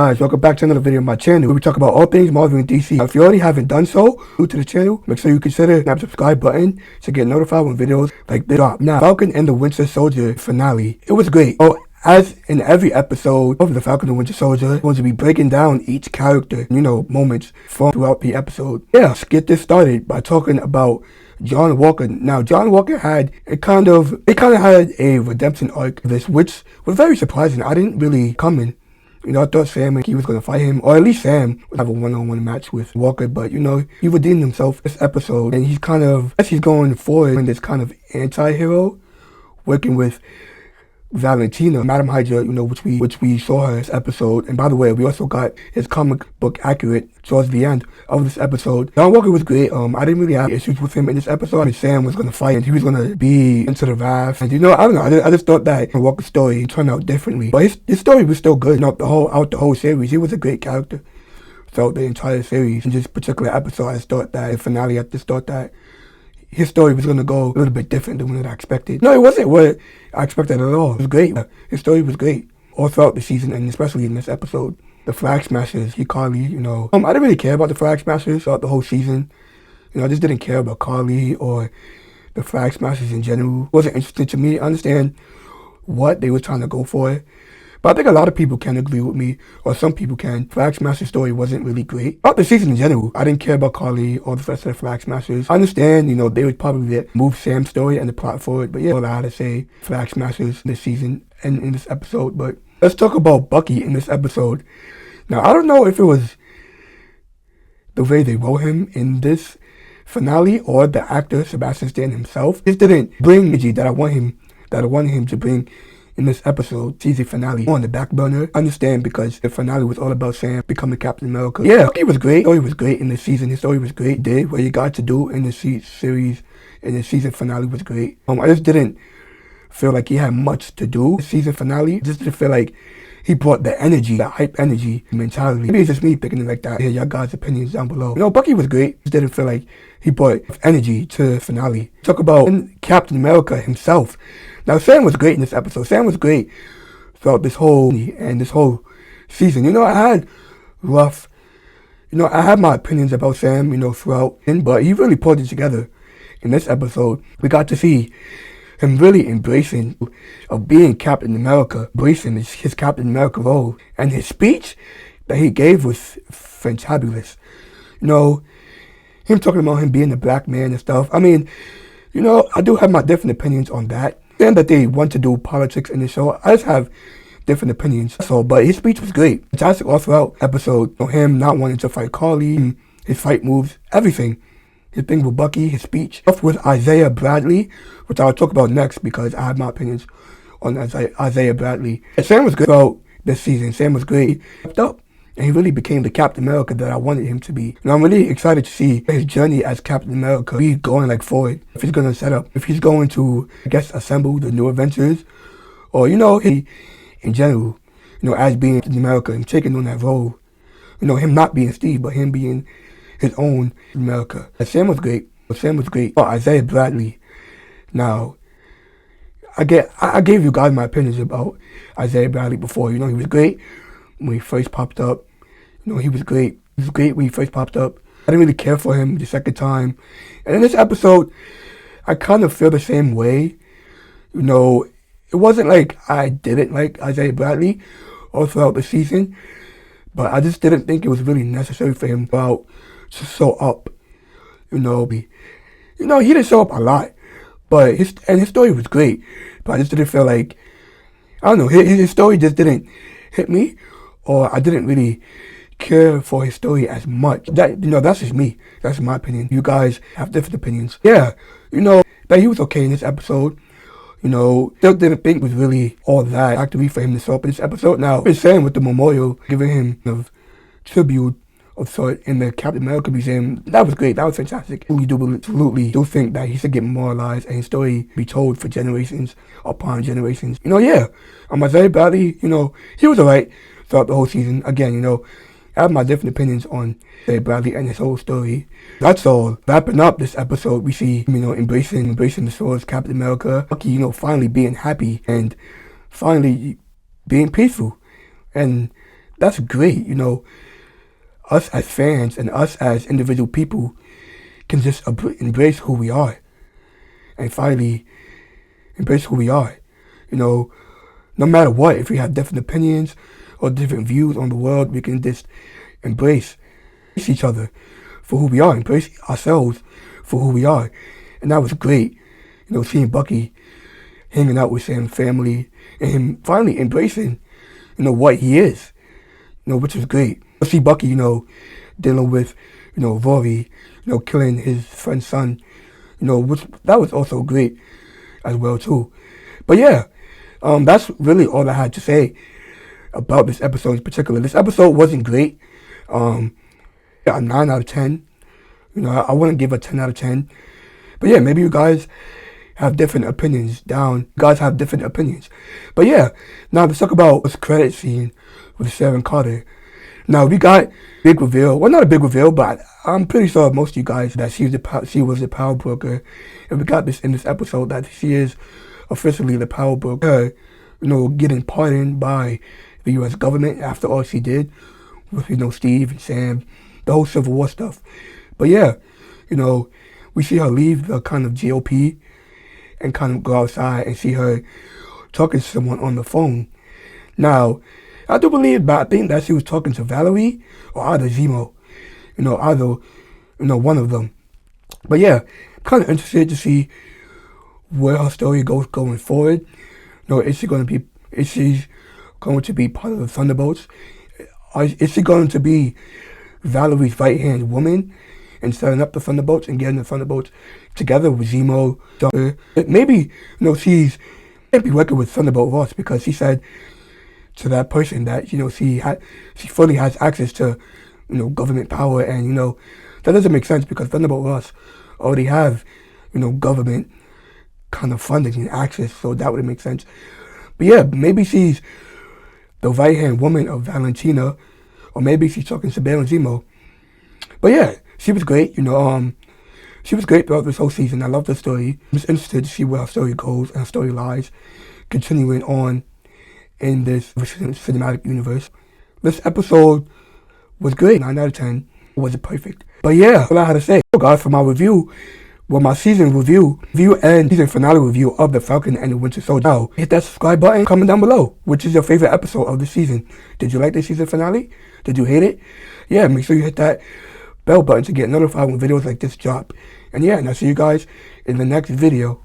guys, welcome back to another video on my channel where we talk about all things Marvel and DC. Now, if you already haven't done so, new to the channel, make sure you consider that subscribe button to get notified when videos like this drop. Now, Falcon and the Winter Soldier finale. It was great. Oh, as in every episode of the Falcon and Winter Soldier, I'm going to be breaking down each character, moments from throughout the episode. Yeah, let's get this started by talking about John Walker. Now, John Walker had kind of had a redemption arc, which was very surprising. I didn't really come in. I thought Sam and he was going to fight him, or at least Sam would have a one-on-one match with Walker, but, he redeemed himself this episode, and he's going forward in this kind of anti-hero, working with Valentina, Madam Hydra, which we saw her this episode. And by the way, we also got his comic book accurate towards the end of this episode. John Walker was great. I didn't really have issues with him in this episode. I mean, Sam was gonna fight and he was gonna be into the wrath. And I don't know, I just thought that Walker's story turned out differently. But his story was still good. The whole series, he was a great character throughout the entire series. In this particular episode, I just thought that, in finale, I just thought that his story was going to go a little bit different than what I expected. No, it wasn't what I expected at all. It was great. His story was great all throughout the season, and especially in this episode. The Flag Smashers, Carly, I didn't really care about the Flag Smashers throughout the whole season. I just didn't care about Carly or the Flag Smashers in general. It wasn't interesting to me. I understand what they were trying to go for. But I think a lot of people can agree with me, or some people can. Flag Smasher's story wasn't really great. About the season in general, I didn't care about Carly or the rest of the Flag Smashers. I understand, they would probably move Sam's story and the plot forward, but yeah, all I had to say, Flag Smashers this season and in this episode. But let's talk about Bucky in this episode. Now, I don't know if it was the way they wrote him in this finale or the actor, Sebastian Stan himself. This didn't bring energy that I wanted him to bring in this episode, season finale, on the back burner. I understand, because the finale was all about Sam becoming Captain America. Yeah, he was great. His story was great in this season. His story was great. Did what he got to do in the series, and the season finale was great. I just didn't feel like he had much to do. The season finale, I just didn't feel like he brought the energy, the hype energy mentality. Maybe it's just me picking it like that. Hear y'all guys' opinions down below. Bucky was great. Just didn't feel like he brought energy to the finale. Talk about Captain America himself. Now, Sam was great in this episode. Sam was great throughout this whole season. I had I had my opinions about Sam, throughout, but he really pulled it together in this episode. We got to see him really embracing of being Captain America, embracing his Captain America role. And his speech that he gave was fantabulous. Him talking about him being a black man and stuff. I mean, I do have my different opinions on that. And that they want to do politics in the show. I just have different opinions. But his speech was great. Fantastic all throughout episode. Him not wanting to fight Carly, his fight moves, everything. His thing with Bucky, his speech. Stuff with Isaiah Bradley, which I'll talk about next because I have my opinions on Isaiah Bradley. And Sam was good throughout this season. Sam was great. He stepped up. And he really became the Captain America that I wanted him to be. And I'm really excited to see his journey as Captain America be going forward. If he's going to if he's going to, assemble the new Avengers. Or, he, in general, as being Captain America and taking on that role. Him not being Steve, but him being his own America. And Sam was great. Oh, Isaiah Bradley. Now, I gave you guys my opinions about Isaiah Bradley before. He was great when he first popped up. He was great. He was great when he first popped up. I didn't really care for him the second time. And in this episode, I kind of feel the same way. It wasn't like I didn't like Isaiah Bradley all throughout the season, but I just didn't think it was really necessary for him to show up. He didn't show up a lot, but his story was great. But I just didn't feel like, I don't know, his story just didn't hit me, or I didn't really care for his story as much. That's just me. That's my opinion. You guys have different opinions. Yeah, that he was okay in this episode. Still didn't think it was really all that actively for him to show up in this episode. Now, his saying with the memorial, giving him tribute of sort in the Captain America Museum, that was great. That was fantastic. I absolutely do think that he should get memorialized and his story be told for generations upon generations. Isaiah Bradley, he was alright throughout the whole season. Again, I have my different opinions on Isaiah Bradley and his whole story. That's all. Wrapping up this episode, we see embracing the soul as Captain America. Bucky, finally being happy and finally being peaceful. And That's great, you know. Us as fans and us as individual people can just embrace who we are and finally embrace who we are. You know, no matter what, if we have different opinions or different views on the world, we can just embrace each other for who we are, embrace ourselves for who we are. And that was great, you know, seeing Bucky hanging out with Sam's family and him finally embracing, you know, what he is, you know, which was great. I see Bucky, you know, dealing with, you know, Rory, you know, killing his friend's son, you know, which that was also great as well too. But yeah, that's really all I had to say about this episode in particular. This episode wasn't great. A 9 out of 10. You know, I wouldn't give a 10 out of 10. But yeah, maybe you guys have different opinions down. You guys have different opinions. But yeah, now let's talk about this credit scene with Sharon Carter. Now we got big reveal. Well, not a big reveal, but I'm pretty sure most of you guys that she was the power broker. And we got this in this episode that she is officially the power broker. You know, getting pardoned by the U.S. government after all she did with, you know, Steve and Sam, the whole Civil War stuff. But yeah, you know, we see her leave the kind of GOP and kind of go outside and see her talking to someone on the phone. Now, I do believe, but I think that she was talking to Valerie or either Zemo, you know, either, you know, one of them. But yeah, I'm kind of interested to see where her story goes going forward. You know, is she going to be part of the Thunderbolts? Is she going to be Valerie's right-hand woman and setting up the Thunderbolts and getting the Thunderbolts together with Zemo? Maybe, you know, she can't be working with Thunderbolt Ross because she said to that person that, you know, she fully has access to, you know, government power, and, you know, that doesn't make sense because Thunderbolt Ross already have, you know, government kind of funding and access, so that would make sense. But yeah, maybe she's the right-hand woman of Valentina, or maybe she's talking to Baron Zemo. But yeah, she was great, you know, she was great throughout this whole season. I love the story. I'm just interested to see where her story goes and her story lies, continuing on in this cinematic universe. This episode was great. 9 out of 10. It wasn't perfect. But yeah, all I had to say, guys, for my review, well, my season review and season finale review of The Falcon and the Winter Soldier. Now, hit that subscribe button, comment down below, which is your favorite episode of the season. Did you like the season finale? Did you hate it? Yeah, make sure you hit that bell button to get notified when videos like this drop. And yeah, and I'll see you guys in the next video.